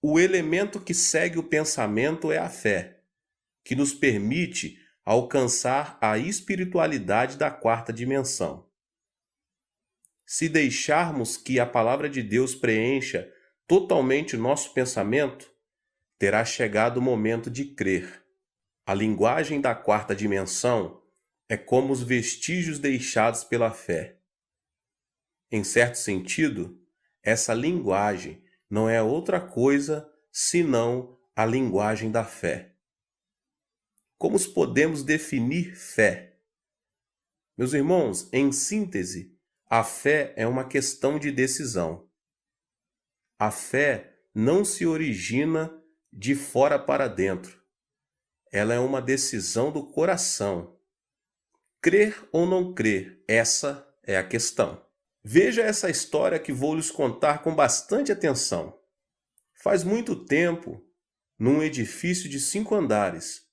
O elemento que segue o pensamento é a fé, que nos permite alcançar a espiritualidade da quarta dimensão. Se deixarmos que a palavra de Deus preencha totalmente o nosso pensamento, terá chegado o momento de crer. A linguagem da quarta dimensão é como os vestígios deixados pela fé. Em certo sentido, essa linguagem não é outra coisa senão a linguagem da fé. Como podemos definir fé? Meus irmãos, em síntese, a fé é uma questão de decisão. A fé não se origina de fora para dentro. Ela é uma decisão do coração. Crer ou não crer, essa é a questão. Veja essa história que vou lhes contar com bastante atenção. Faz muito tempo, num edifício de 5 andares,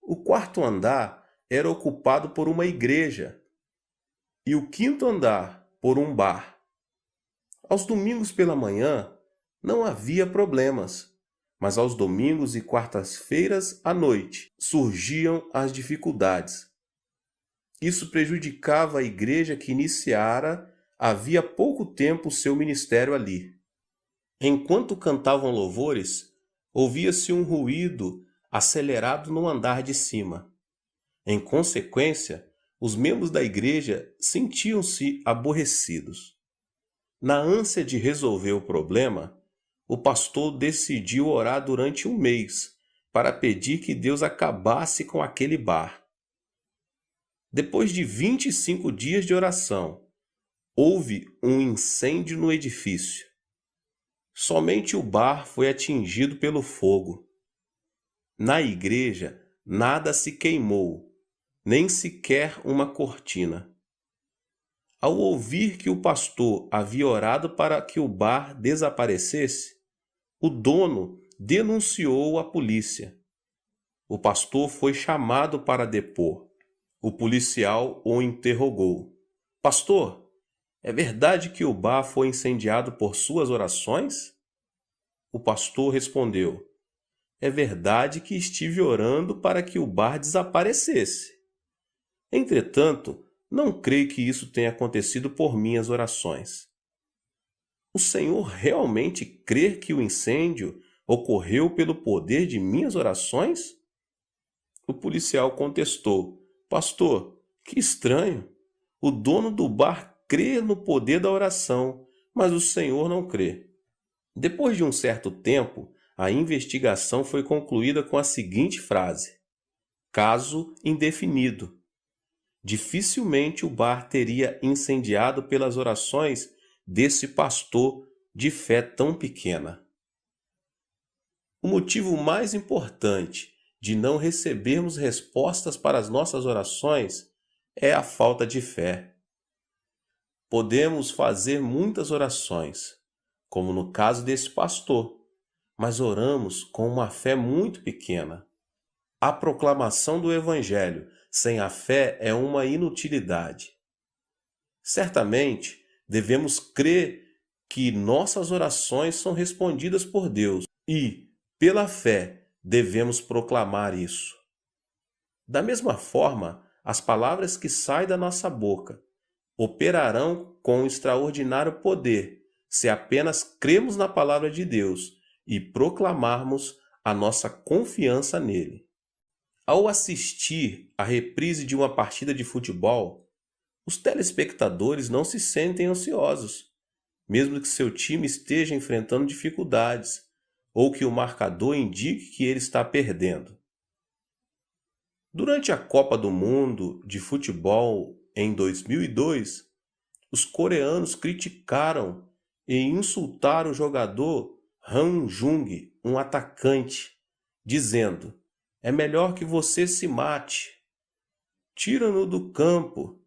o 4º andar era ocupado por uma igreja e o 5º andar por um bar. Aos domingos pela manhã não havia problemas, mas aos domingos e quartas-feiras à noite surgiam as dificuldades. Isso prejudicava a igreja que iniciara havia pouco tempo o seu ministério ali. Enquanto cantavam louvores, ouvia-se um ruído acelerado no andar de cima. Em consequência, os membros da igreja sentiam-se aborrecidos. Na ânsia de resolver o problema, o pastor decidiu orar durante um mês para pedir que Deus acabasse com aquele bar. Depois de 25 dias de oração, houve um incêndio no edifício. Somente o bar foi atingido pelo fogo. Na igreja, nada se queimou, nem sequer uma cortina. Ao ouvir que o pastor havia orado para que o bar desaparecesse, o dono denunciou a polícia. O pastor foi chamado para depor. O policial o interrogou. Pastor, é verdade que o bar foi incendiado por suas orações? O pastor respondeu, é verdade que estive orando para que o bar desaparecesse. Entretanto, não creio que isso tenha acontecido por minhas orações. O Senhor realmente crê que o incêndio ocorreu pelo poder de minhas orações? O policial contestou, pastor, que estranho. O dono do bar crê no poder da oração, mas o Senhor não crê. Depois de um certo tempo, a investigação foi concluída com a seguinte frase: caso indefinido. Dificilmente o bar teria incendiado pelas orações desse pastor de fé tão pequena. O motivo mais importante de não recebermos respostas para as nossas orações é a falta de fé. Podemos fazer muitas orações, como no caso desse pastor, mas oramos com uma fé muito pequena. A proclamação do Evangelho sem a fé é uma inutilidade. Certamente, devemos crer que nossas orações são respondidas por Deus e, pela fé, devemos proclamar isso. Da mesma forma, as palavras que saem da nossa boca operarão com extraordinário poder se apenas cremos na palavra de Deus e proclamarmos a nossa confiança nele. Ao assistir a reprise de uma partida de futebol, os telespectadores não se sentem ansiosos, mesmo que seu time esteja enfrentando dificuldades ou que o marcador indique que ele está perdendo. Durante a Copa do Mundo de Futebol em 2002, os coreanos criticaram e insultaram o jogador Han Jung, um atacante, dizendo: é melhor que você se mate. Tira-no do campo.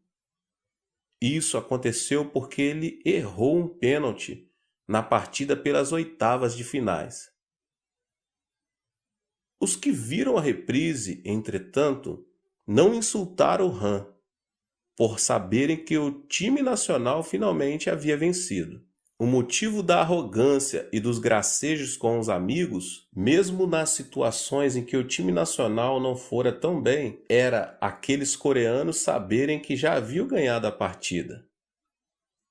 Isso aconteceu porque ele errou um pênalti na partida pelas oitavas de finais. Os que viram a reprise, entretanto, não insultaram o Han, por saberem que o time nacional finalmente havia vencido. O motivo da arrogância e dos gracejos com os amigos, mesmo nas situações em que o time nacional não fora tão bem, era aqueles coreanos saberem que já haviam ganhado a partida.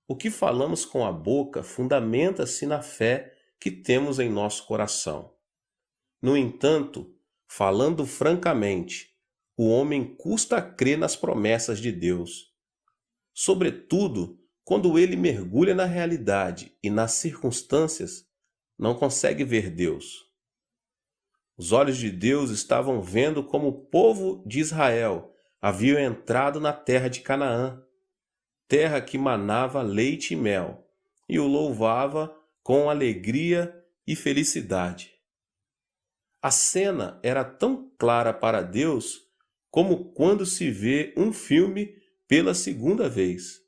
O que falamos com a boca fundamenta-se na fé que temos em nosso coração. No entanto, falando francamente, o homem custa a crer nas promessas de Deus. Sobretudo, quando ele mergulha na realidade e nas circunstâncias, não consegue ver Deus. Os olhos de Deus estavam vendo como o povo de Israel havia entrado na terra de Canaã, terra que manava leite e mel, e o louvava com alegria e felicidade. A cena era tão clara para Deus como quando se vê um filme pela segunda vez.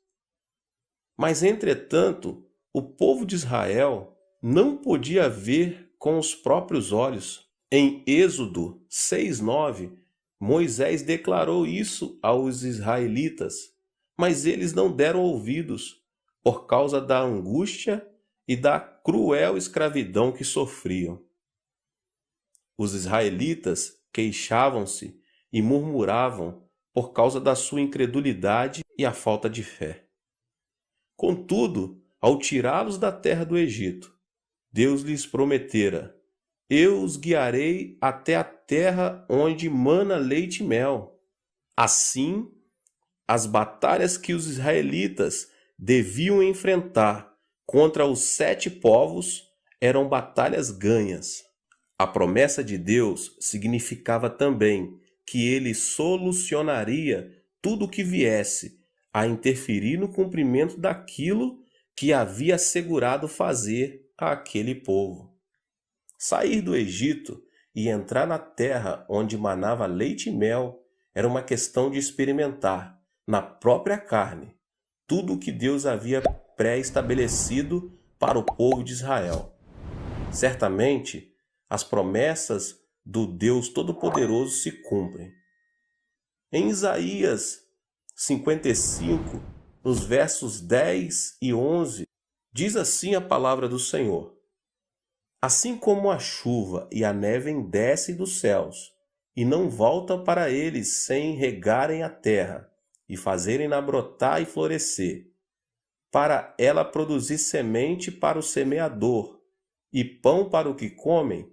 Mas, entretanto, o povo de Israel não podia ver com os próprios olhos. Em Êxodo 6:9, Moisés declarou isso aos israelitas, mas eles não deram ouvidos por causa da angústia e da cruel escravidão que sofriam. Os israelitas queixavam-se e murmuravam por causa da sua incredulidade e a falta de fé. Contudo, ao tirá-los da terra do Egito, Deus lhes prometera: eu os guiarei até a terra onde mana leite e mel. Assim, as batalhas que os israelitas deviam enfrentar contra os 7 povos eram batalhas ganhas. A promessa de Deus significava também que ele solucionaria tudo o que viesse a interferir no cumprimento daquilo que havia assegurado fazer àquele povo. Sair do Egito e entrar na terra onde manava leite e mel era uma questão de experimentar, na própria carne, tudo o que Deus havia pré-estabelecido para o povo de Israel. Certamente, as promessas do Deus Todo-Poderoso se cumprem. Em Isaías 55, nos versos 10 e 11, diz assim a palavra do Senhor: assim como a chuva e a neve descem dos céus, e não voltam para eles sem regarem a terra, e fazerem-na brotar e florescer, para ela produzir semente para o semeador, e pão para o que comem,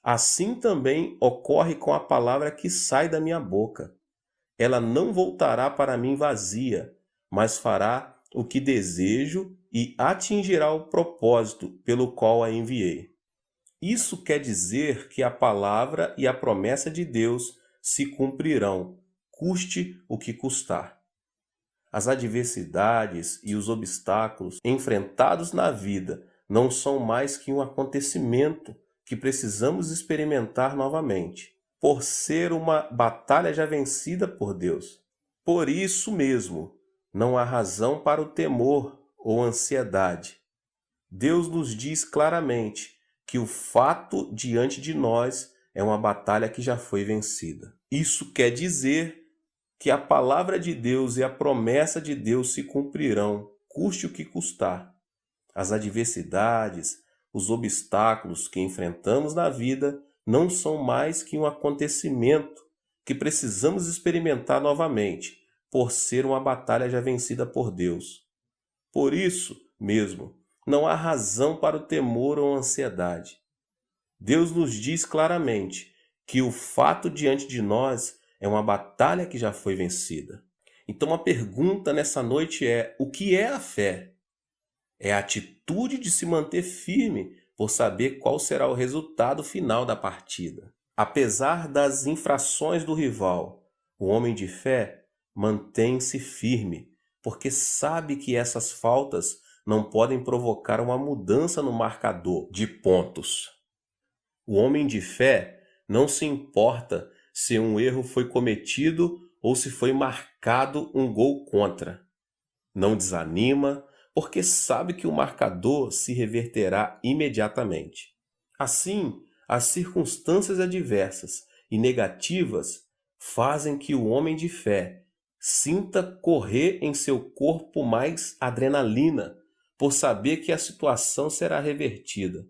assim também ocorre com a palavra que sai da minha boca. Ela não voltará para mim vazia, mas fará o que desejo e atingirá o propósito pelo qual a enviei. Isso quer dizer que a palavra e a promessa de Deus se cumprirão, custe o que custar. As adversidades e os obstáculos enfrentados na vida não são mais que um acontecimento que precisamos experimentar novamente, por ser uma batalha já vencida por Deus. Por isso mesmo, não há razão para o temor ou ansiedade. Deus nos diz claramente que o fato diante de nós é uma batalha que já foi vencida. Isso quer dizer que a palavra de Deus e a promessa de Deus se cumprirão, custe o que custar. As adversidades, os obstáculos que enfrentamos na vida não são mais que um acontecimento que precisamos experimentar novamente, por ser uma batalha já vencida por Deus. Por isso mesmo, não há razão para o temor ou ansiedade. Deus nos diz claramente que o fato diante de nós é uma batalha que já foi vencida. Então a pergunta nessa noite é: o que é a fé? É a atitude de se manter firme por saber qual será o resultado final da partida. Apesar das infrações do rival, o homem de fé mantém-se firme, porque sabe que essas faltas não podem provocar uma mudança no marcador de pontos. O homem de fé não se importa se um erro foi cometido ou se foi marcado um gol contra. Não desanima, porque sabe que o marcador se reverterá imediatamente. Assim, as circunstâncias adversas e negativas fazem que o homem de fé sinta correr em seu corpo mais adrenalina, por saber que a situação será revertida.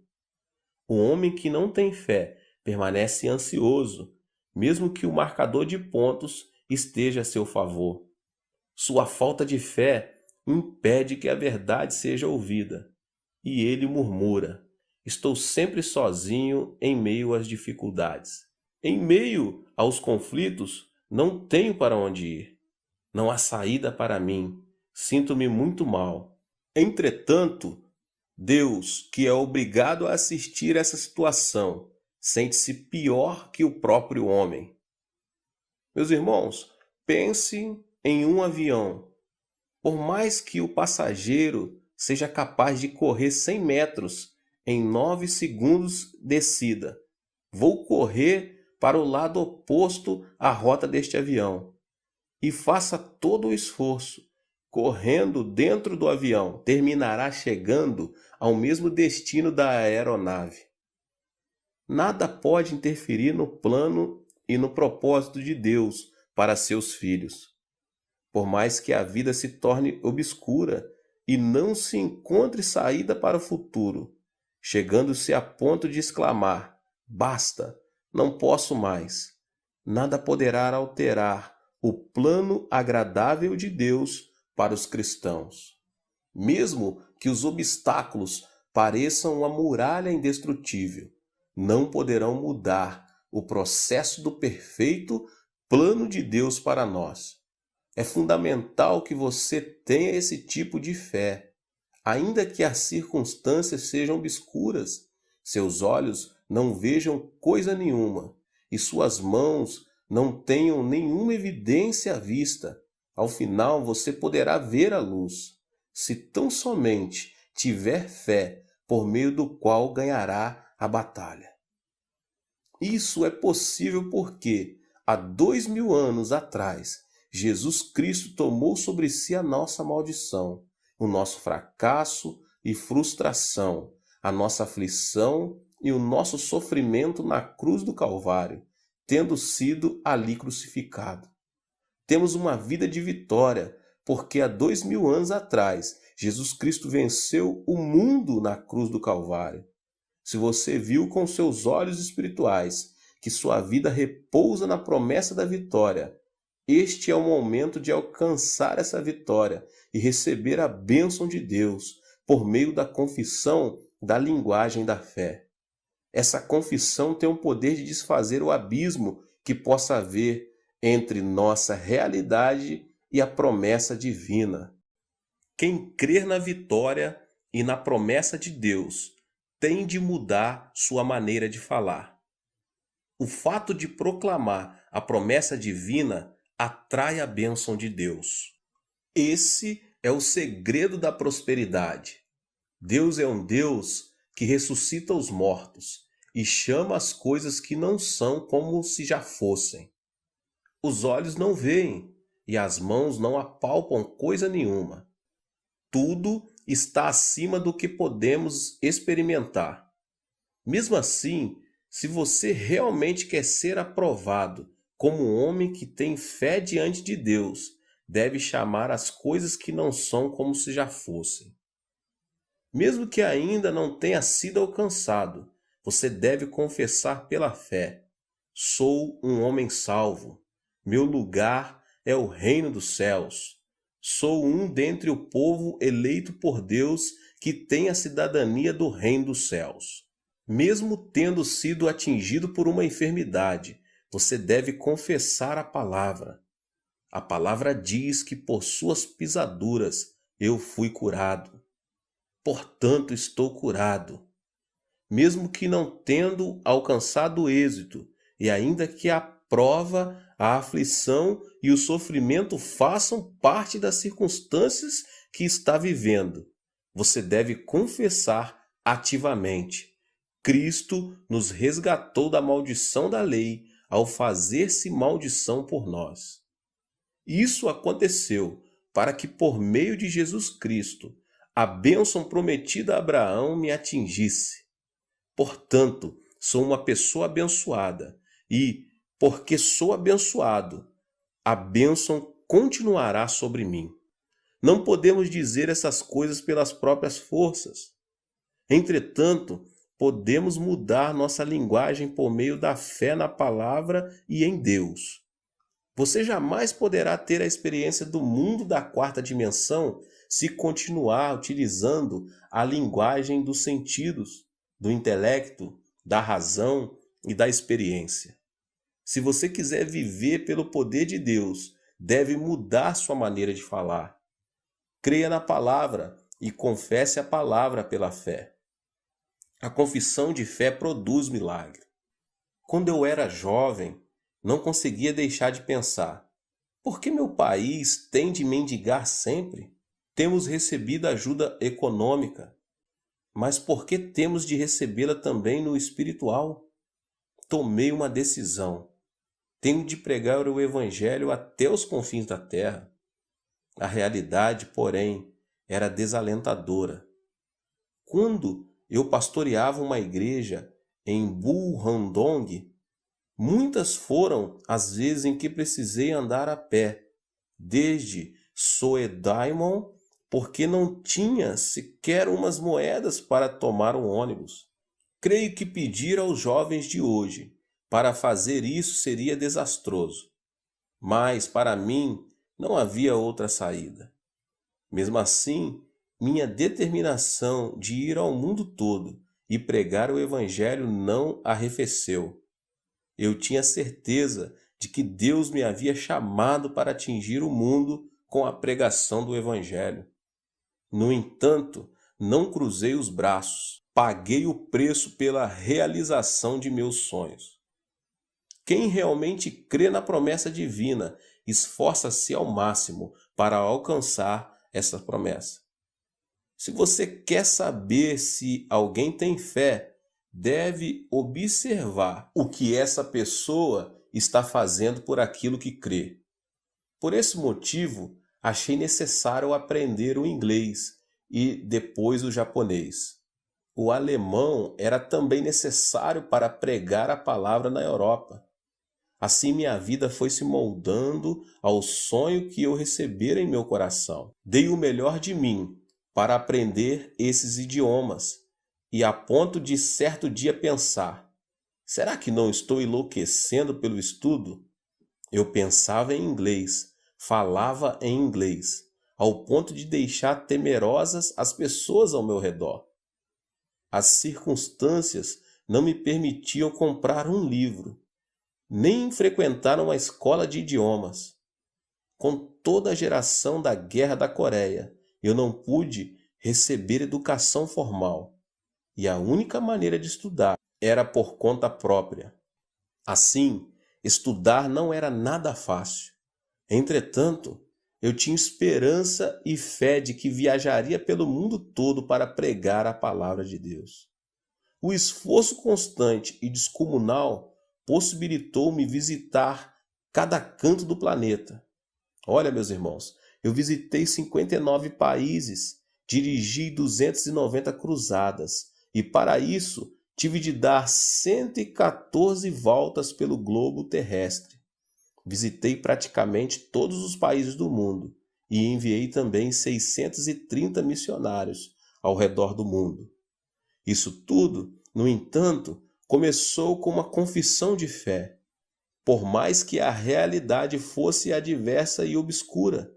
O homem que não tem fé permanece ansioso, mesmo que o marcador de pontos esteja a seu favor. Sua falta de fé impede que a verdade seja ouvida. E ele murmura: estou sempre sozinho em meio às dificuldades. Em meio aos conflitos, não tenho para onde ir. Não há saída para mim. Sinto-me muito mal. Entretanto, Deus, que é obrigado a assistir essa situação, sente-se pior que o próprio homem. Meus irmãos, pense em um avião. Por mais que o passageiro seja capaz de correr 100 metros em 9 segundos descida, vou correr para o lado oposto à rota deste avião. E faça todo o esforço, correndo dentro do avião, terminará chegando ao mesmo destino da aeronave. Nada pode interferir no plano e no propósito de Deus para seus filhos. Por mais que a vida se torne obscura e não se encontre saída para o futuro, chegando-se a ponto de exclamar: basta, não posso mais. Nada poderá alterar o plano agradável de Deus para os cristãos. Mesmo que os obstáculos pareçam uma muralha indestrutível, não poderão mudar o processo do perfeito plano de Deus para nós. É fundamental que você tenha esse tipo de fé. Ainda que as circunstâncias sejam obscuras, seus olhos não vejam coisa nenhuma e suas mãos não tenham nenhuma evidência à vista. Ao final você poderá ver a luz, se tão somente tiver fé, por meio do qual ganhará a batalha. Isso é possível porque, há 2000 anos atrás, Jesus Cristo tomou sobre si a nossa maldição, o nosso fracasso e frustração, a nossa aflição e o nosso sofrimento na cruz do Calvário, tendo sido ali crucificado. Temos uma vida de vitória, porque há 2000 anos atrás, Jesus Cristo venceu o mundo na cruz do Calvário. Se você viu com seus olhos espirituais que sua vida repousa na promessa da vitória, este é o momento de alcançar essa vitória e receber a bênção de Deus por meio da confissão da linguagem da fé. Essa confissão tem o poder de desfazer o abismo que possa haver entre nossa realidade e a promessa divina. Quem crer na vitória e na promessa de Deus tem de mudar sua maneira de falar. O fato de proclamar a promessa divina atrai a bênção de Deus. Esse é o segredo da prosperidade. Deus é um Deus que ressuscita os mortos e chama as coisas que não são como se já fossem. Os olhos não veem e as mãos não apalpam coisa nenhuma. Tudo está acima do que podemos experimentar. Mesmo assim, se você realmente quer ser aprovado como um homem que tem fé diante de Deus, deve chamar as coisas que não são como se já fossem. Mesmo que ainda não tenha sido alcançado, você deve confessar pela fé: sou um homem salvo. Meu lugar é o reino dos céus. Sou um dentre o povo eleito por Deus que tem a cidadania do reino dos céus. Mesmo tendo sido atingido por uma enfermidade, você deve confessar a palavra. A palavra diz que por suas pisaduras eu fui curado. Portanto, estou curado. Mesmo que não tendo alcançado êxito, e ainda que a prova, a aflição e o sofrimento façam parte das circunstâncias que está vivendo, você deve confessar ativamente: Cristo nos resgatou da maldição da lei ao fazer-se maldição por nós. Isso aconteceu para que, por meio de Jesus Cristo, a bênção prometida a Abraão me atingisse. Portanto, sou uma pessoa abençoada e, porque sou abençoado, a bênção continuará sobre mim. Não podemos dizer essas coisas pelas próprias forças. Entretanto, podemos mudar nossa linguagem por meio da fé na palavra e em Deus. Você jamais poderá ter a experiência do mundo da quarta dimensão se continuar utilizando a linguagem dos sentidos, do intelecto, da razão e da experiência. Se você quiser viver pelo poder de Deus, deve mudar sua maneira de falar. Creia na palavra e confesse a palavra pela fé. A confissão de fé produz milagre. Quando eu era jovem, não conseguia deixar de pensar: por que meu país tem de mendigar sempre? Temos recebido ajuda econômica, mas por que temos de recebê-la também no espiritual? Tomei uma decisão. Tenho de pregar o evangelho até os confins da terra. A realidade, porém, era desalentadora. Quando eu pastoreava uma igreja em Bulhandong, muitas foram as vezes em que precisei andar a pé, desde Soedaimon, porque não tinha sequer umas moedas para tomar um ônibus. Creio que pedir aos jovens de hoje para fazer isso seria desastroso, mas para mim não havia outra saída. Mesmo assim, minha determinação de ir ao mundo todo e pregar o evangelho não arrefeceu. Eu tinha certeza de que Deus me havia chamado para atingir o mundo com a pregação do evangelho. No entanto, não cruzei os braços. Paguei o preço pela realização de meus sonhos. Quem realmente crê na promessa divina esforça-se ao máximo para alcançar essa promessa. Se você quer saber se alguém tem fé, deve observar o que essa pessoa está fazendo por aquilo que crê. Por esse motivo, achei necessário aprender o inglês e depois o japonês. O alemão era também necessário para pregar a palavra na Europa. Assim minha vida foi se moldando ao sonho que eu recebera em meu coração. Dei o melhor de mim para aprender esses idiomas e a ponto de certo dia pensar: será que não estou enlouquecendo pelo estudo? Eu pensava em inglês, falava em inglês, ao ponto de deixar temerosas as pessoas ao meu redor. As circunstâncias não me permitiam comprar um livro, nem frequentar uma escola de idiomas. Com toda a geração da Guerra da Coreia, eu não pude receber educação formal, e a única maneira de estudar era por conta própria. Assim, estudar não era nada fácil. Entretanto, eu tinha esperança e fé de que viajaria pelo mundo todo para pregar a palavra de Deus. O esforço constante e descomunal possibilitou-me visitar cada canto do planeta. Olha, meus irmãos, eu visitei 59 países, dirigi 290 cruzadas e, para isso, tive de dar 114 voltas pelo globo terrestre. Visitei praticamente todos os países do mundo e enviei também 630 missionários ao redor do mundo. Isso tudo, no entanto, começou com uma confissão de fé. Por mais que a realidade fosse adversa e obscura,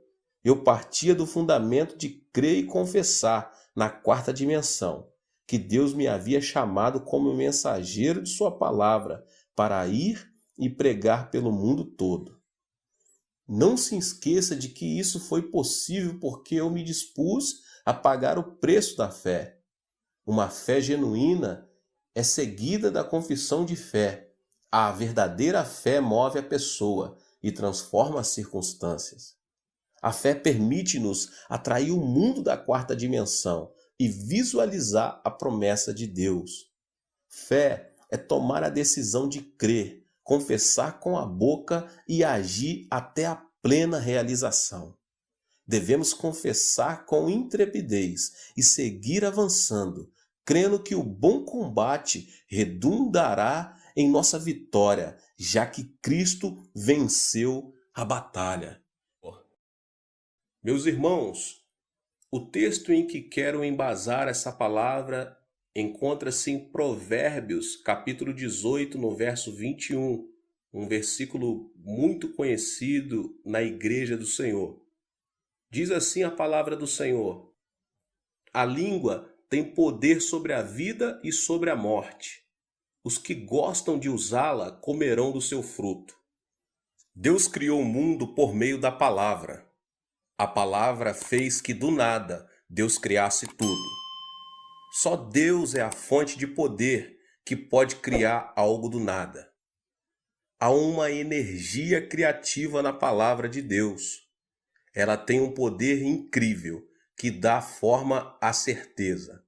eu partia do fundamento de crer e confessar na quarta dimensão que Deus me havia chamado como mensageiro de sua palavra para ir e pregar pelo mundo todo. Não se esqueça de que isso foi possível porque eu me dispus a pagar o preço da fé. Uma fé genuína é seguida da confissão de fé. A verdadeira fé move a pessoa e transforma as circunstâncias. A fé permite-nos atrair o mundo da quarta dimensão e visualizar a promessa de Deus. Fé é tomar a decisão de crer, confessar com a boca e agir até a plena realização. Devemos confessar com intrepidez e seguir avançando, crendo que o bom combate redundará em nossa vitória, já que Cristo venceu a batalha. Meus irmãos, o texto em que quero embasar essa palavra encontra-se em Provérbios, capítulo 18, no verso 21, um versículo muito conhecido na Igreja do Senhor. Diz assim a palavra do Senhor: a língua tem poder sobre a vida e sobre a morte. Os que gostam de usá-la comerão do seu fruto. Deus criou o mundo por meio da palavra. A palavra fez que do nada Deus criasse tudo. Só Deus é a fonte de poder que pode criar algo do nada. Há uma energia criativa na palavra de Deus. Ela tem um poder incrível que dá forma à certeza.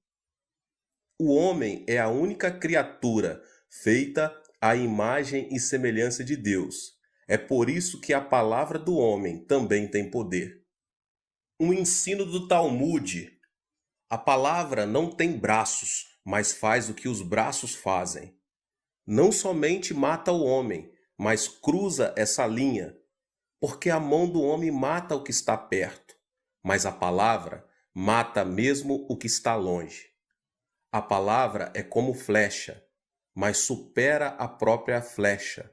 O homem é a única criatura feita à imagem e semelhança de Deus. É por isso que a palavra do homem também tem poder. Um ensino do Talmud: a palavra não tem braços, mas faz o que os braços fazem. Não somente mata o homem, mas cruza essa linha, porque a mão do homem mata o que está perto, mas a palavra mata mesmo o que está longe. A palavra é como flecha, mas supera a própria flecha,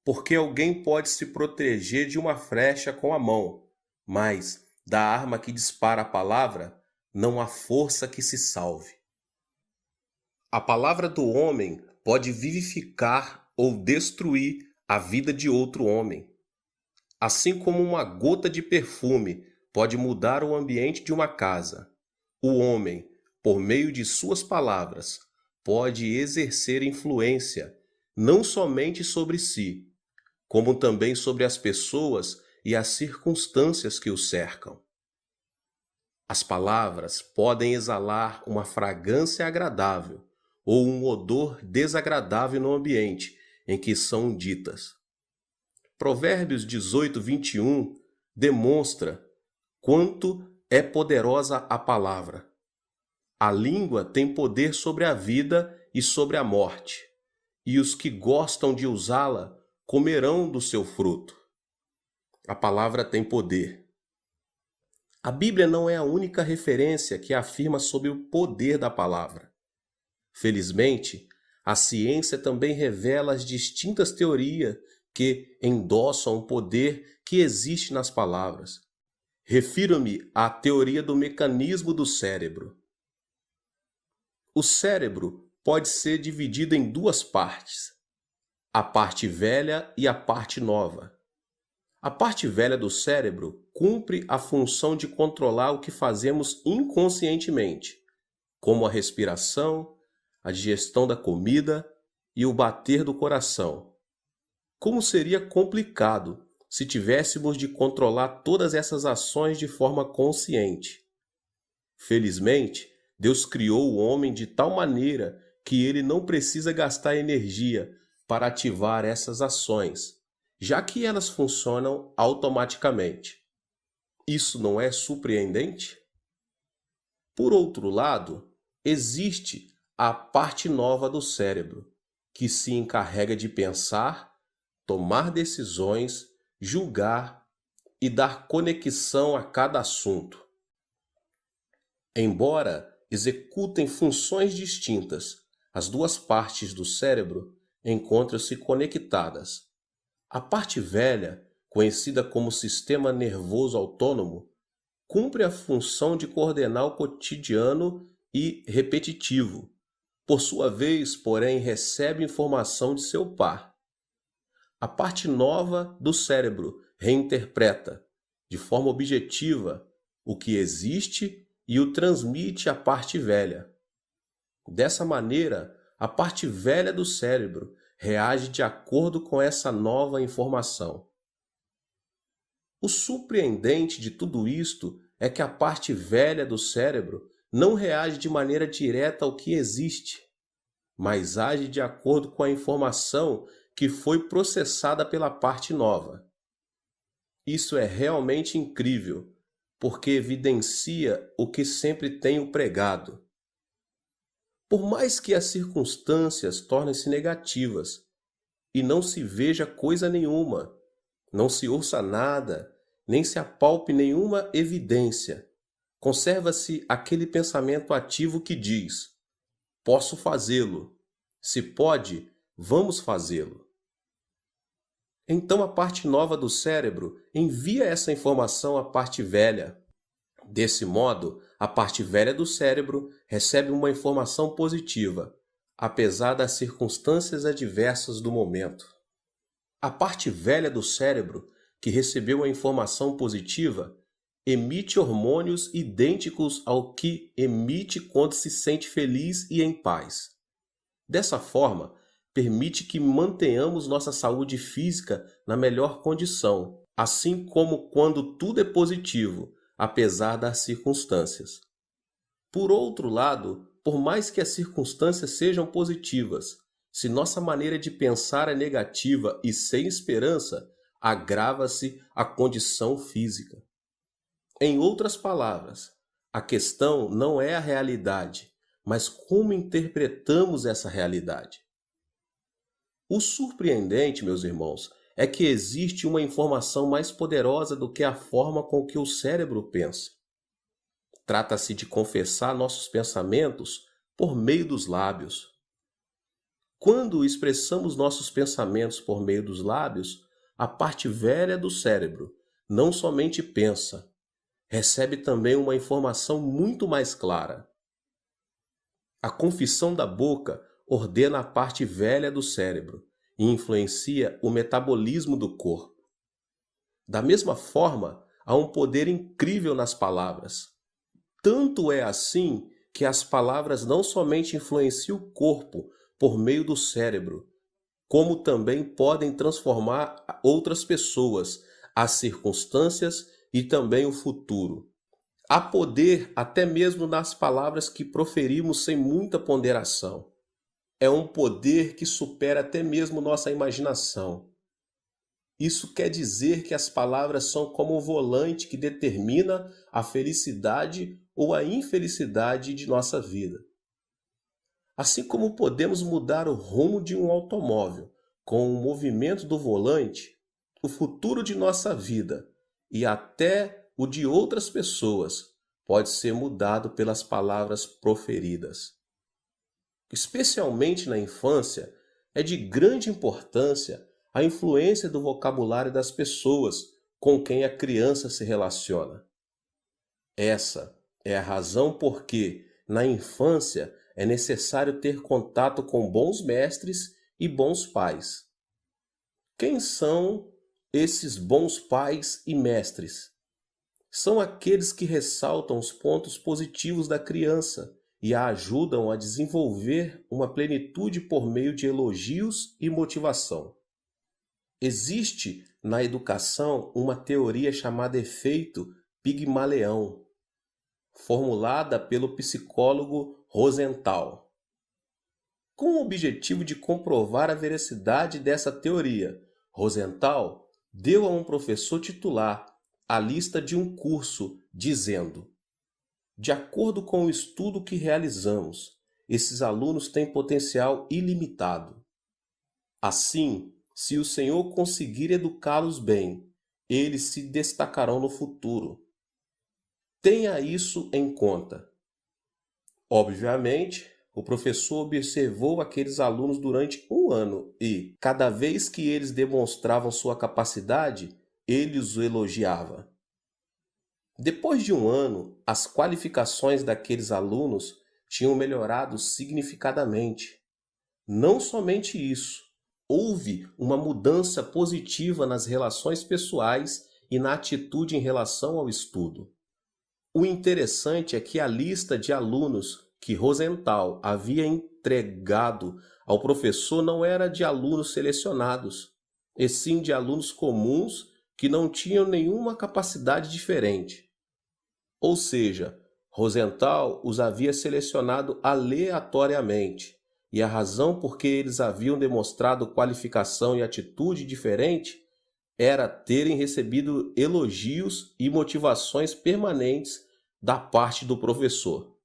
porque alguém pode se proteger de uma flecha com a mão, mas da arma que dispara a palavra não há força que se salve. A palavra do homem pode vivificar ou destruir a vida de outro homem. Assim como uma gota de perfume pode mudar o ambiente de uma casa, o homem, por meio de suas palavras, pode exercer influência não somente sobre si, como também sobre as pessoas e as circunstâncias que o cercam. As palavras podem exalar uma fragrância agradável ou um odor desagradável no ambiente em que são ditas. Provérbios 18, 21 demonstra quanto é poderosa a palavra. A língua tem poder sobre a vida e sobre a morte, e os que gostam de usá-la comerão do seu fruto. A palavra tem poder. A Bíblia não é a única referência que afirma sobre o poder da palavra. Felizmente, a ciência também revela as distintas teorias que endossam o poder que existe nas palavras. Refiro-me à teoria do mecanismo do cérebro. O cérebro pode ser dividido em duas partes: a parte velha e a parte nova. A parte velha do cérebro cumpre a função de controlar o que fazemos inconscientemente, como a respiração, a digestão da comida e o bater do coração. Como seria complicado se tivéssemos de controlar todas essas ações de forma consciente. Felizmente, Deus criou o homem de tal maneira que ele não precisa gastar energia para ativar essas ações, já que elas funcionam automaticamente. Isso não é surpreendente? Por outro lado, existe a parte nova do cérebro, que se encarrega de pensar, tomar decisões, julgar e dar conexão a cada assunto. Embora executem funções distintas, as duas partes do cérebro encontram-se conectadas. A parte velha, conhecida como sistema nervoso autônomo, cumpre a função de coordenar o cotidiano e repetitivo. Por sua vez, porém, recebe informação de seu par. A parte nova do cérebro reinterpreta, de forma objetiva, o que existe e o transmite à parte velha. Dessa maneira, a parte velha do cérebro reage de acordo com essa nova informação. O surpreendente de tudo isto é que a parte velha do cérebro não reage de maneira direta ao que existe, mas age de acordo com a informação que foi processada pela parte nova. Isso é realmente incrível, porque evidencia o que sempre tenho pregado. Por mais que as circunstâncias tornem-se negativas e não se veja coisa nenhuma, não se ouça nada, nem se apalpe nenhuma evidência. Conserva-se aquele pensamento ativo que diz: posso fazê-lo. Se pode, vamos fazê-lo. Então a parte nova do cérebro envia essa informação à parte velha. Desse modo, a parte velha do cérebro recebe uma informação positiva, apesar das circunstâncias adversas do momento. A parte velha do cérebro, que recebeu a informação positiva, emite hormônios idênticos ao que emite quando se sente feliz e em paz. Dessa forma, permite que mantenhamos nossa saúde física na melhor condição, assim como quando tudo é positivo, apesar das circunstâncias. Por outro lado, por mais que as circunstâncias sejam positivas, se nossa maneira de pensar é negativa e sem esperança, agrava-se a condição física. Em outras palavras, a questão não é a realidade, mas como interpretamos essa realidade. O surpreendente, meus irmãos, é que existe uma informação mais poderosa do que a forma com que o cérebro pensa. Trata-se de confessar nossos pensamentos por meio dos lábios. Quando expressamos nossos pensamentos por meio dos lábios, a parte velha do cérebro não somente pensa, recebe também uma informação muito mais clara. A confissão da boca ordena a parte velha do cérebro e influencia o metabolismo do corpo. Da mesma forma, há um poder incrível nas palavras. Tanto é assim que as palavras não somente influenciam o corpo por meio do cérebro, como também podem transformar outras pessoas, as circunstâncias e também o futuro. Há poder até mesmo nas palavras que proferimos sem muita ponderação. É um poder que supera até mesmo nossa imaginação. Isso quer dizer que as palavras são como um volante que determina a felicidade ou a infelicidade de nossa vida. Assim como podemos mudar o rumo de um automóvel com o movimento do volante, o futuro de nossa vida e até o de outras pessoas pode ser mudado pelas palavras proferidas. Especialmente na infância, é de grande importância a influência do vocabulário das pessoas com quem a criança se relaciona. Essa é a razão por que, na infância, é necessário ter contato com bons mestres e bons pais. Quem são esses bons pais e mestres? São aqueles que ressaltam os pontos positivos da criança e a ajudam a desenvolver uma plenitude por meio de elogios e motivação. Existe na educação uma teoria chamada efeito Pigmaleão, formulada pelo psicólogo Rosenthal. Com o objetivo de comprovar a veracidade dessa teoria, Rosenthal deu a um professor titular a lista de um curso, dizendo: de acordo com o estudo que realizamos, esses alunos têm potencial ilimitado. Assim, se o Senhor conseguir educá-los bem, eles se destacarão no futuro. Tenha isso em conta. Obviamente, o professor observou aqueles alunos durante um ano e, cada vez que eles demonstravam sua capacidade, ele os elogiava. Depois de um ano, as qualificações daqueles alunos tinham melhorado significadamente. Não somente isso, houve uma mudança positiva nas relações pessoais e na atitude em relação ao estudo. O interessante é que a lista de alunos que Rosenthal havia entregado ao professor não era de alunos selecionados, e sim de alunos comuns que não tinham nenhuma capacidade diferente. Ou seja, Rosenthal os havia selecionado aleatoriamente, e a razão por que eles haviam demonstrado qualificação e atitude diferente era terem recebido elogios e motivações permanentes da parte do professor.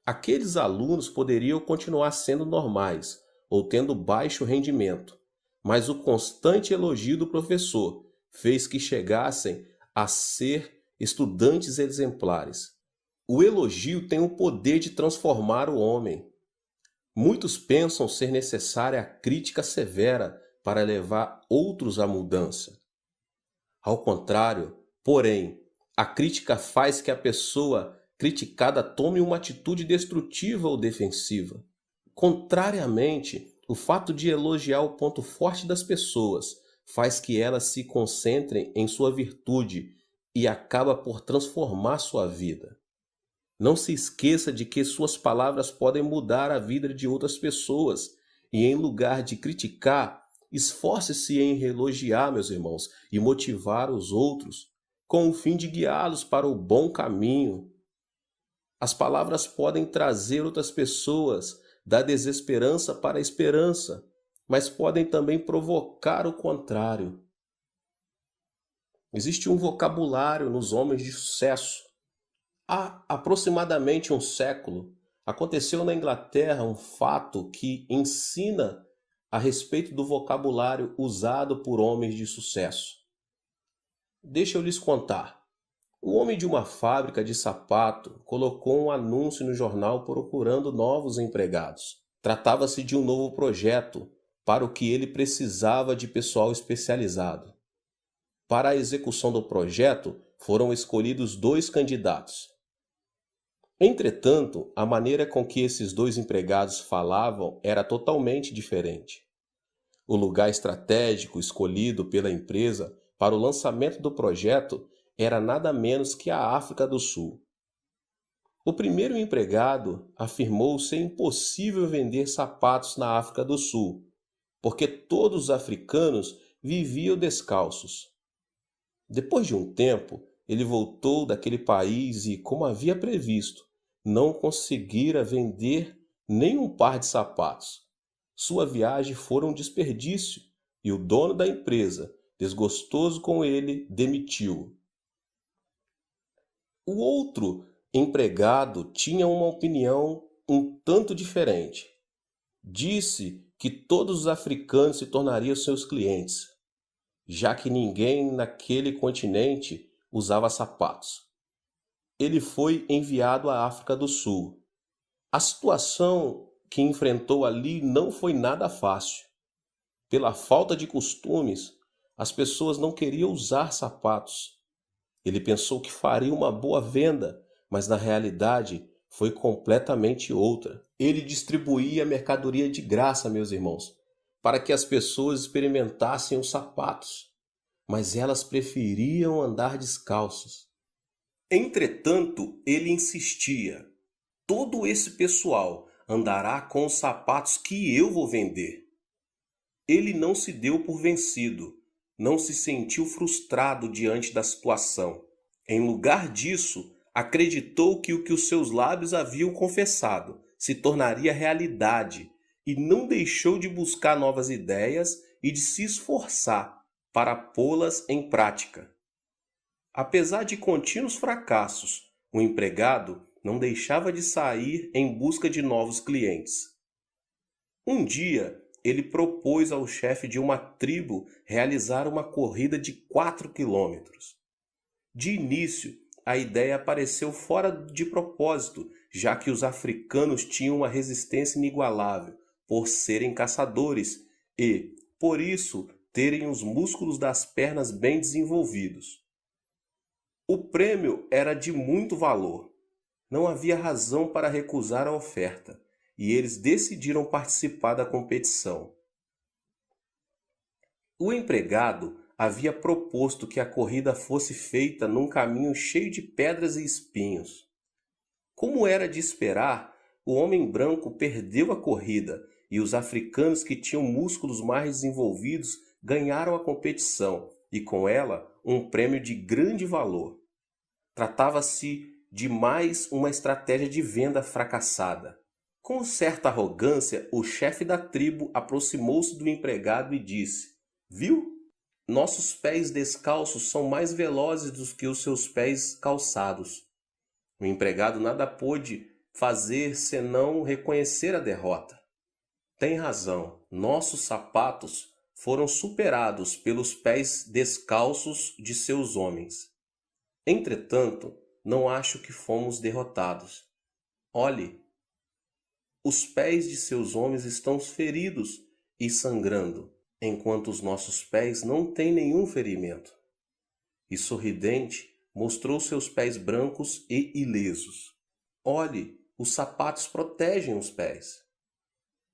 Aqueles alunos poderiam continuar sendo normais ou tendo baixo rendimento, mas o constante elogio do professor fez que chegassem a ser estudantes exemplares. O elogio tem o poder de transformar o homem. Muitos pensam ser necessária a crítica severa para levar outros à mudança. Ao contrário, porém, a crítica faz que a pessoa criticada tome uma atitude destrutiva ou defensiva. Contrariamente, o fato de elogiar o ponto forte das pessoas faz que elas se concentrem em sua virtude e acaba por transformar sua vida. Não se esqueça de que suas palavras podem mudar a vida de outras pessoas e, em lugar de criticar, esforce-se em elogiar, meus irmãos, e motivar os outros, com o fim de guiá-los para o bom caminho. As palavras podem trazer outras pessoas da desesperança para a esperança, mas podem também provocar o contrário. Existe um vocabulário nos homens de sucesso. Há aproximadamente um século, aconteceu na Inglaterra um fato que ensina a respeito do vocabulário usado por homens de sucesso. Deixa eu lhes contar. O homem de uma fábrica de sapato colocou um anúncio no jornal procurando novos empregados. Tratava-se de um novo projeto, para o que ele precisava de pessoal especializado. Para a execução do projeto, foram escolhidos 2 candidatos. Entretanto, a maneira com que esses 2 empregados falavam era totalmente diferente. O lugar estratégico escolhido pela empresa para o lançamento do projeto era nada menos que a África do Sul. O primeiro empregado afirmou ser impossível vender sapatos na África do Sul, porque todos os africanos viviam descalços. Depois de um tempo, ele voltou daquele país e, como havia previsto, não conseguira vender nem um par de sapatos. Sua viagem foi um desperdício e o dono da empresa, desgostoso com ele, demitiu-o. O outro empregado tinha uma opinião um tanto diferente. Disse que todos os africanos se tornariam seus clientes, já que ninguém naquele continente usava sapatos. Ele foi enviado à África do Sul. A situação que enfrentou ali não foi nada fácil. Pela falta de costumes, as pessoas não queriam usar sapatos. Ele pensou que faria uma boa venda, mas na realidade foi completamente outra. Ele distribuía mercadoria de graça, meus irmãos, para que as pessoas experimentassem os sapatos, mas elas preferiam andar descalços. Entretanto, ele insistia: todo esse pessoal andará com os sapatos que eu vou vender. Ele não se deu por vencido, não se sentiu frustrado diante da situação. Em lugar disso, acreditou que o que os seus lábios haviam confessado se tornaria realidade e não deixou de buscar novas ideias e de se esforçar para pô-las em prática. Apesar de contínuos fracassos, o empregado não deixava de sair em busca de novos clientes. Um dia, ele propôs ao chefe de uma tribo realizar uma corrida de 4 quilômetros. De início, a ideia pareceu fora de propósito, já que os africanos tinham uma resistência inigualável por serem caçadores e, por isso, terem os músculos das pernas bem desenvolvidos. O prêmio era de muito valor. Não havia razão para recusar a oferta, e eles decidiram participar da competição. O empregado havia proposto que a corrida fosse feita num caminho cheio de pedras e espinhos. Como era de esperar, o homem branco perdeu a corrida e os africanos que tinham músculos mais desenvolvidos ganharam a competição e, com ela, um prêmio de grande valor. Tratava-se de mais uma estratégia de venda fracassada. Com certa arrogância, o chefe da tribo aproximou-se do empregado e disse: "Viu? Nossos pés descalços são mais velozes do que os seus pés calçados." O empregado nada pôde fazer senão reconhecer a derrota. Tem razão, nossos sapatos foram superados pelos pés descalços de seus homens. Entretanto, não acho que fomos derrotados. Olhe, os pés de seus homens estão feridos e sangrando, enquanto os nossos pés não têm nenhum ferimento. E sorridente, mostrou seus pés brancos e ilesos. Olhe, os sapatos protegem os pés.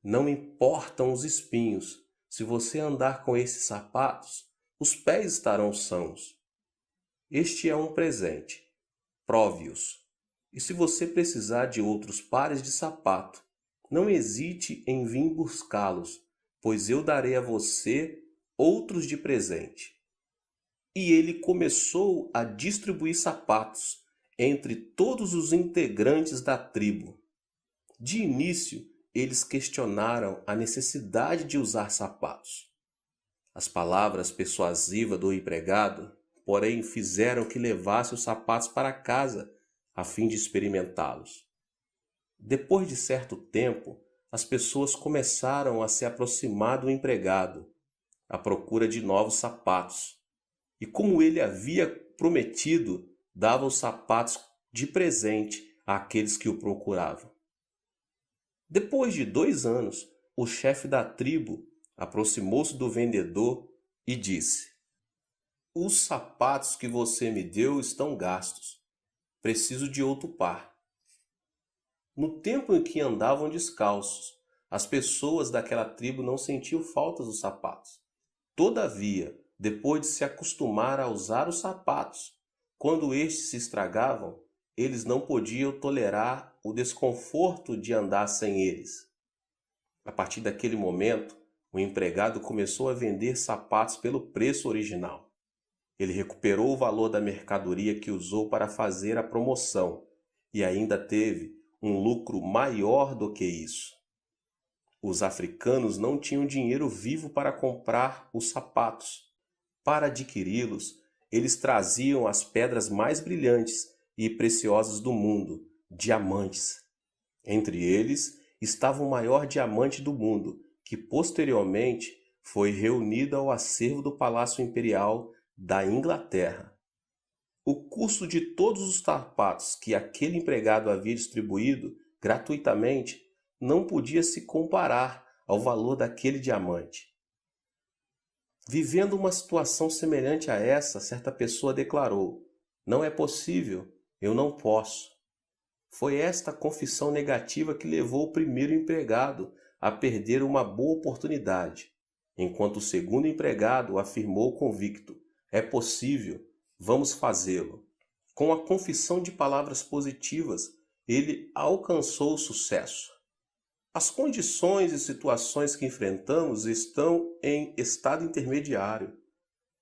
Não importam os espinhos, se você andar com esses sapatos, os pés estarão sãos. Este é um presente. Prove-os. E se você precisar de outros pares de sapato, não hesite em vir buscá-los, pois eu darei a você outros de presente. E ele começou a distribuir sapatos entre todos os integrantes da tribo. De início, eles questionaram a necessidade de usar sapatos. As palavras persuasivas do empregado, porém, fizeram que levasse os sapatos para casa, a fim de experimentá-los. Depois de certo tempo, as pessoas começaram a se aproximar do empregado, à procura de novos sapatos. E como ele havia prometido, dava os sapatos de presente àqueles que o procuravam. Depois de 2 anos, o chefe da tribo aproximou-se do vendedor e disse: Os sapatos que você me deu estão gastos. Preciso de outro par. No tempo em que andavam descalços, as pessoas daquela tribo não sentiam falta dos sapatos. Todavia, depois de se acostumar a usar os sapatos, quando estes se estragavam, eles não podiam tolerar o desconforto de andar sem eles. A partir daquele momento, o empregado começou a vender sapatos pelo preço original. Ele recuperou o valor da mercadoria que usou para fazer a promoção e ainda teve um lucro maior do que isso. Os africanos não tinham dinheiro vivo para comprar os sapatos. Para adquiri-los, eles traziam as pedras mais brilhantes e preciosas do mundo, diamantes. Entre eles estava o maior diamante do mundo, que posteriormente foi reunido ao acervo do Palácio Imperial da Inglaterra. O custo de todos os sapatos que aquele empregado havia distribuído gratuitamente não podia se comparar ao valor daquele diamante. Vivendo uma situação semelhante a essa, certa pessoa declarou: Não é possível, eu não posso. Foi esta confissão negativa que levou o primeiro empregado a perder uma boa oportunidade, enquanto o segundo empregado afirmou convicto: É possível, vamos fazê-lo. Com a confissão de palavras positivas, ele alcançou o sucesso. As condições e situações que enfrentamos estão em estado intermediário.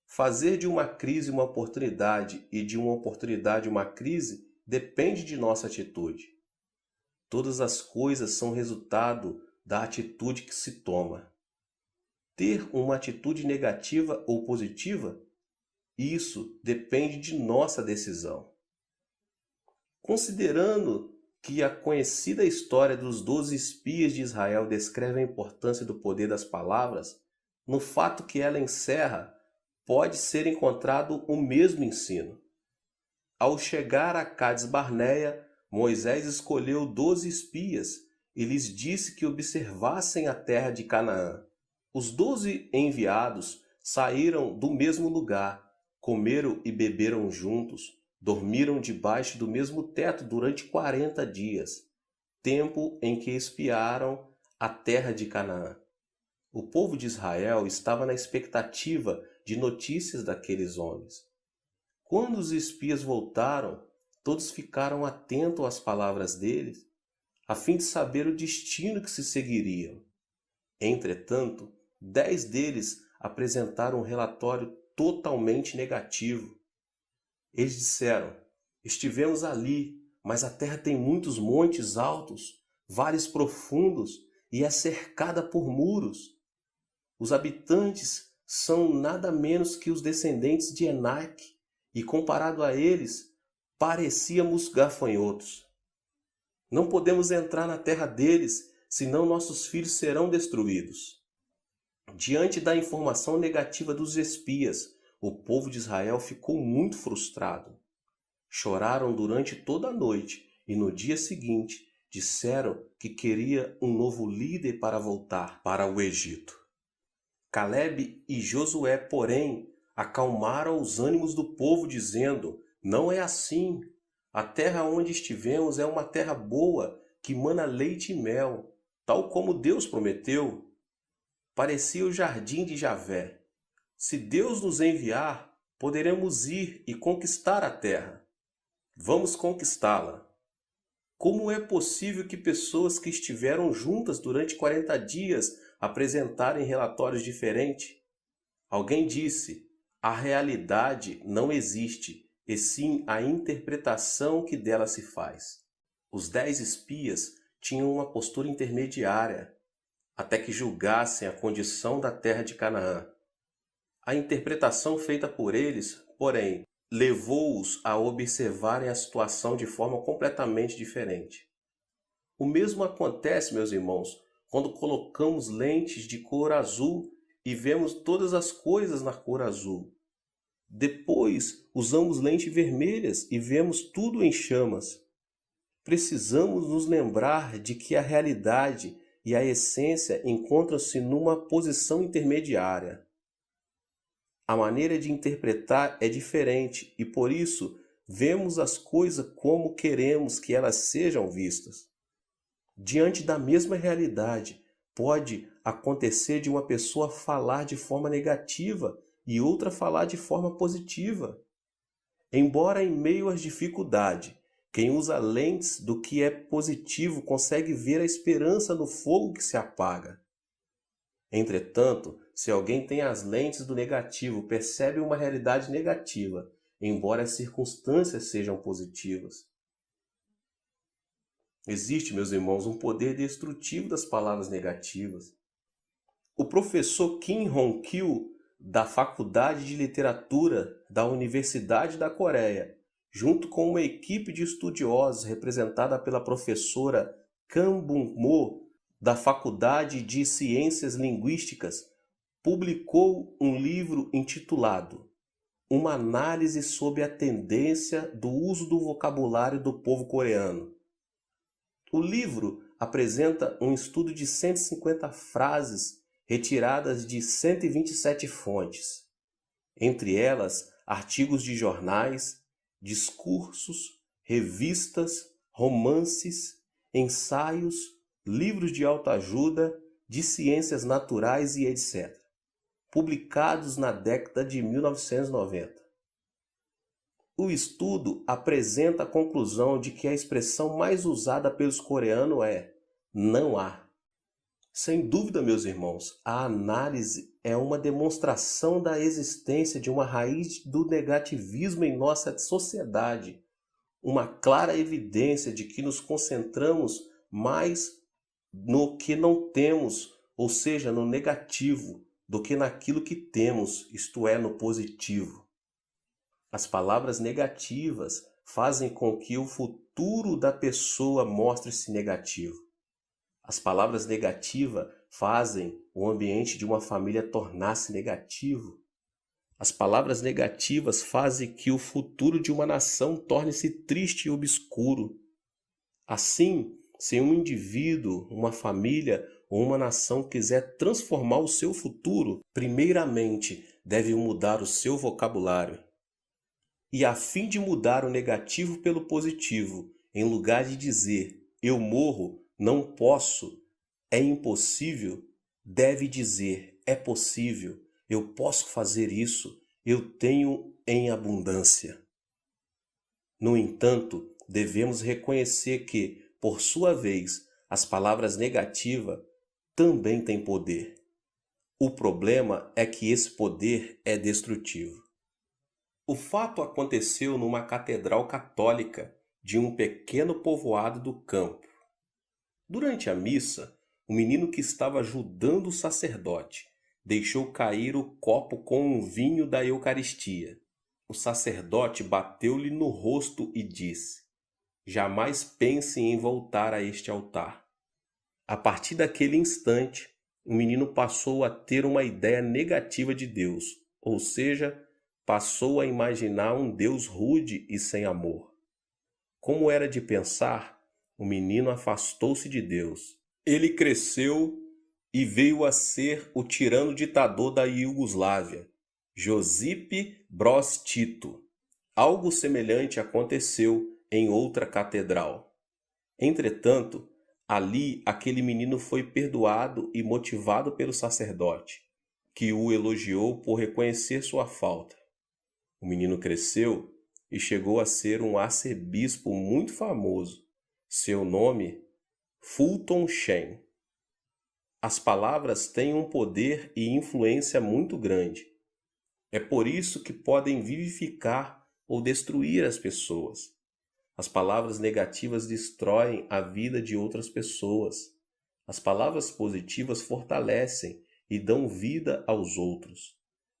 Fazer de uma crise uma oportunidade e de uma oportunidade uma crise depende de nossa atitude. Todas as coisas são resultado da atitude que se toma. Ter uma atitude negativa ou positiva, isso depende de nossa decisão. Considerando que a conhecida história dos 12 espias de Israel descreve a importância do poder das palavras, no fato que ela encerra, pode ser encontrado o mesmo ensino. Ao chegar a Cades Barneia, Moisés escolheu 12 espias e lhes disse que observassem a terra de Canaã. Os 12 enviados saíram do mesmo lugar, comeram e beberam juntos, dormiram debaixo do mesmo teto durante 40 dias, tempo em que espiaram a terra de Canaã. O povo de Israel estava na expectativa de notícias daqueles homens. Quando os espias voltaram, todos ficaram atentos às palavras deles, a fim de saber o destino que se seguiriam. Entretanto, 10 deles apresentaram um relatório totalmente negativo. Eles disseram: Estivemos ali, mas a terra tem muitos montes altos, vales profundos e é cercada por muros. Os habitantes são nada menos que os descendentes de Enac, e comparado a eles, parecíamos gafanhotos. Não podemos entrar na terra deles, senão nossos filhos serão destruídos. Diante da informação negativa dos espias, o povo de Israel ficou muito frustrado. Choraram durante toda a noite e no dia seguinte disseram que queria um novo líder para voltar para o Egito. Calebe e Josué, porém, acalmaram os ânimos do povo, dizendo: não é assim. A terra onde estivemos é uma terra boa, que mana leite e mel, tal como Deus prometeu. Parecia o jardim de Javé. Se Deus nos enviar, poderemos ir e conquistar a terra. Vamos conquistá-la. Como é possível que pessoas que estiveram juntas durante 40 dias apresentarem relatórios diferentes? Alguém disse: a realidade não existe, e sim a interpretação que dela se faz. Os 10 espias tinham uma postura intermediária, até que julgassem a condição da terra de Canaã. A interpretação feita por eles, porém, levou-os a observarem a situação de forma completamente diferente. O mesmo acontece, meus irmãos, quando colocamos lentes de cor azul e vemos todas as coisas na cor azul. Depois, usamos lentes vermelhas e vemos tudo em chamas. Precisamos nos lembrar de que a realidade e a essência encontram-se numa posição intermediária. A maneira de interpretar é diferente e, por isso, vemos as coisas como queremos que elas sejam vistas. Diante da mesma realidade, pode acontecer de uma pessoa falar de forma negativa e outra falar de forma positiva. Embora em meio às dificuldades, quem usa lentes do que é positivo consegue ver a esperança no fogo que se apaga. Entretanto, se alguém tem as lentes do negativo, percebe uma realidade negativa, embora as circunstâncias sejam positivas. Existe, meus irmãos, um poder destrutivo das palavras negativas. O professor Kim Hong-kil, da Faculdade de Literatura da Universidade da Coreia, junto com uma equipe de estudiosos representada pela professora Kang Bum-mo, da Faculdade de Ciências Linguísticas, publicou um livro intitulado Uma análise sobre a tendência do uso do vocabulário do povo coreano. O livro apresenta um estudo de 150 frases retiradas de 127 fontes, entre elas artigos de jornais, discursos, revistas, romances, ensaios, livros de autoajuda, de ciências naturais e etc., publicados na década de 1990. O estudo apresenta a conclusão de que a expressão mais usada pelos coreanos é "não há". Sem dúvida, meus irmãos, a análise é uma demonstração da existência de uma raiz do negativismo em nossa sociedade, uma clara evidência de que nos concentramos mais no que não temos, ou seja, no negativo, do que naquilo que temos, isto é, no positivo. As palavras negativas fazem com que o futuro da pessoa mostre-se negativo. As palavras negativas fazem o ambiente de uma família tornar-se negativo. As palavras negativas fazem que o futuro de uma nação torne-se triste e obscuro. Assim, se um indivíduo, uma família ou uma nação quiser transformar o seu futuro, primeiramente deve mudar o seu vocabulário. E a fim de mudar o negativo pelo positivo, em lugar de dizer "eu morro", "não posso", "é impossível", deve dizer "é possível", "eu posso fazer isso", "eu tenho em abundância". No entanto, devemos reconhecer que, por sua vez, as palavras negativas também têm poder. O problema é que esse poder é destrutivo. O fato aconteceu numa catedral católica de um pequeno povoado do campo. Durante a missa, o menino que estava ajudando o sacerdote deixou cair o copo com o vinho da Eucaristia. O sacerdote bateu-lhe no rosto e disse: "Jamais pense em voltar a este altar". A partir daquele instante, o menino passou a ter uma ideia negativa de Deus, ou seja, passou a imaginar um Deus rude e sem amor. Como era de pensar, o menino afastou-se de Deus. Ele cresceu e veio a ser o tirano ditador da Iugoslávia, Josip Broz Tito. Algo semelhante aconteceu em outra catedral. Entretanto, ali aquele menino foi perdoado e motivado pelo sacerdote, que o elogiou por reconhecer sua falta. O menino cresceu e chegou a ser um arcebispo muito famoso. Seu nome, Fulton Sheen. As palavras têm um poder e influência muito grande. É por isso que podem vivificar ou destruir as pessoas. As palavras negativas destroem a vida de outras pessoas. As palavras positivas fortalecem e dão vida aos outros.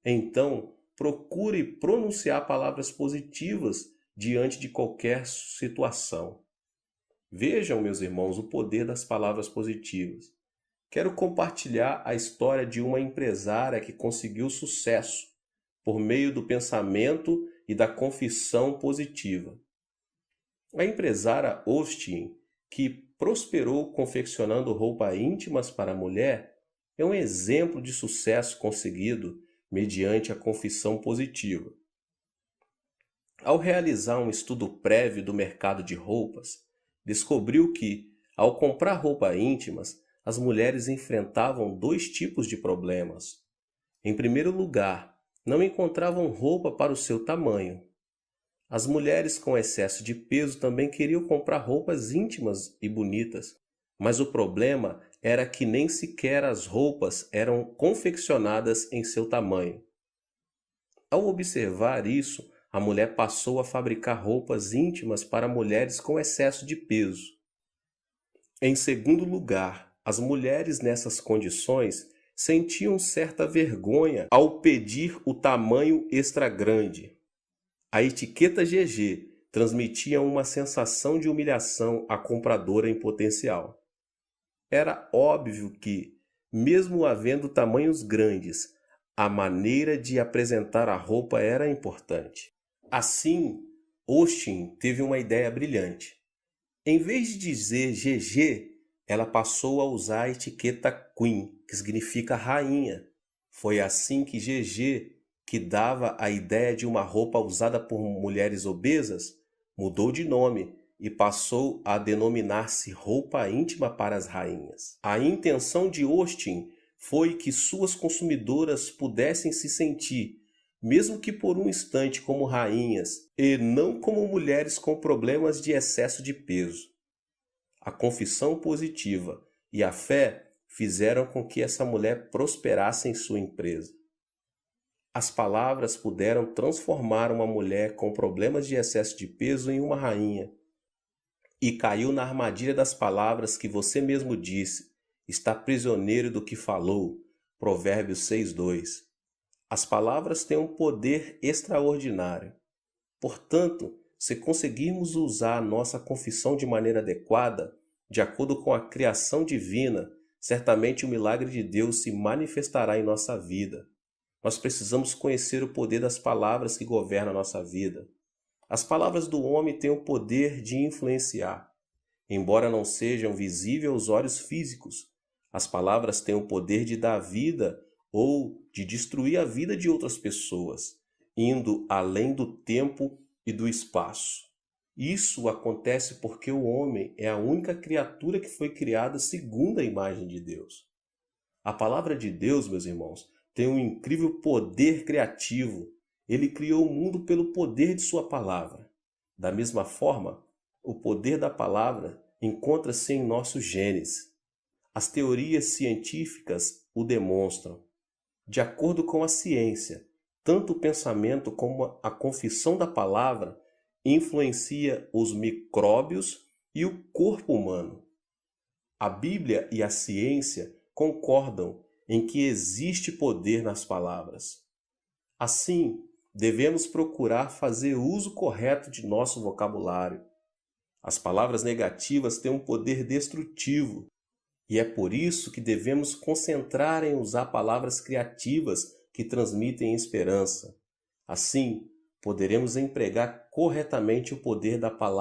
Então, procure pronunciar palavras positivas diante de qualquer situação. Vejam, meus irmãos, o poder das palavras positivas. Quero compartilhar a história de uma empresária que conseguiu sucesso por meio do pensamento e da confissão positiva. A empresária Austin, que prosperou confeccionando roupas íntimas para a mulher, é um exemplo de sucesso conseguido mediante a confissão positiva. Ao realizar um estudo prévio do mercado de roupas, descobriu que, ao comprar roupas íntimas, as mulheres enfrentavam dois tipos de problemas. Em primeiro lugar, não encontravam roupa para o seu tamanho. As mulheres com excesso de peso também queriam comprar roupas íntimas e bonitas, mas o problema era que nem sequer as roupas eram confeccionadas em seu tamanho. Ao observar isso, a mulher passou a fabricar roupas íntimas para mulheres com excesso de peso. Em segundo lugar, as mulheres nessas condições sentiam certa vergonha ao pedir o tamanho extra grande. A etiqueta GG transmitia uma sensação de humilhação à compradora em potencial. Era óbvio que, mesmo havendo tamanhos grandes, a maneira de apresentar a roupa era importante. Assim, Austin teve uma ideia brilhante. Em vez de dizer GG, ela passou a usar a etiqueta Queen, que significa rainha. Foi assim que GG, que dava a ideia de uma roupa usada por mulheres obesas, mudou de nome e passou a denominar-se roupa íntima para as rainhas. A intenção de Austin foi que suas consumidoras pudessem se sentir, mesmo que por um instante, como rainhas e não como mulheres com problemas de excesso de peso. A confissão positiva e a fé fizeram com que essa mulher prosperasse em sua empresa. As palavras puderam transformar uma mulher com problemas de excesso de peso em uma rainha. E caiu na armadilha das palavras que você mesmo disse, está prisioneiro do que falou. Provérbios 6:2. As palavras têm um poder extraordinário. Portanto, se conseguirmos usar a nossa confissão de maneira adequada, de acordo com a criação divina, certamente o milagre de Deus se manifestará em nossa vida. Nós precisamos conhecer o poder das palavras que governam a nossa vida. As palavras do homem têm o poder de influenciar. Embora não sejam visíveis aos olhos físicos, as palavras têm o poder de dar vida ou de destruir a vida de outras pessoas, indo além do tempo e do espaço. Isso acontece porque o homem é a única criatura que foi criada segundo a imagem de Deus. A palavra de Deus, meus irmãos, tem um incrível poder criativo. Ele criou o mundo pelo poder de sua palavra. Da mesma forma, o poder da palavra encontra-se em nosso genes. As teorias científicas o demonstram. De acordo com a ciência, tanto o pensamento como a confissão da palavra influencia os micróbios e o corpo humano. A Bíblia e a ciência concordam em que existe poder nas palavras. Assim, devemos procurar fazer uso correto de nosso vocabulário. As palavras negativas têm um poder destrutivo, e é por isso que devemos concentrar em usar palavras criativas que transmitem esperança. Assim, poderemos empregar corretamente o poder da palavra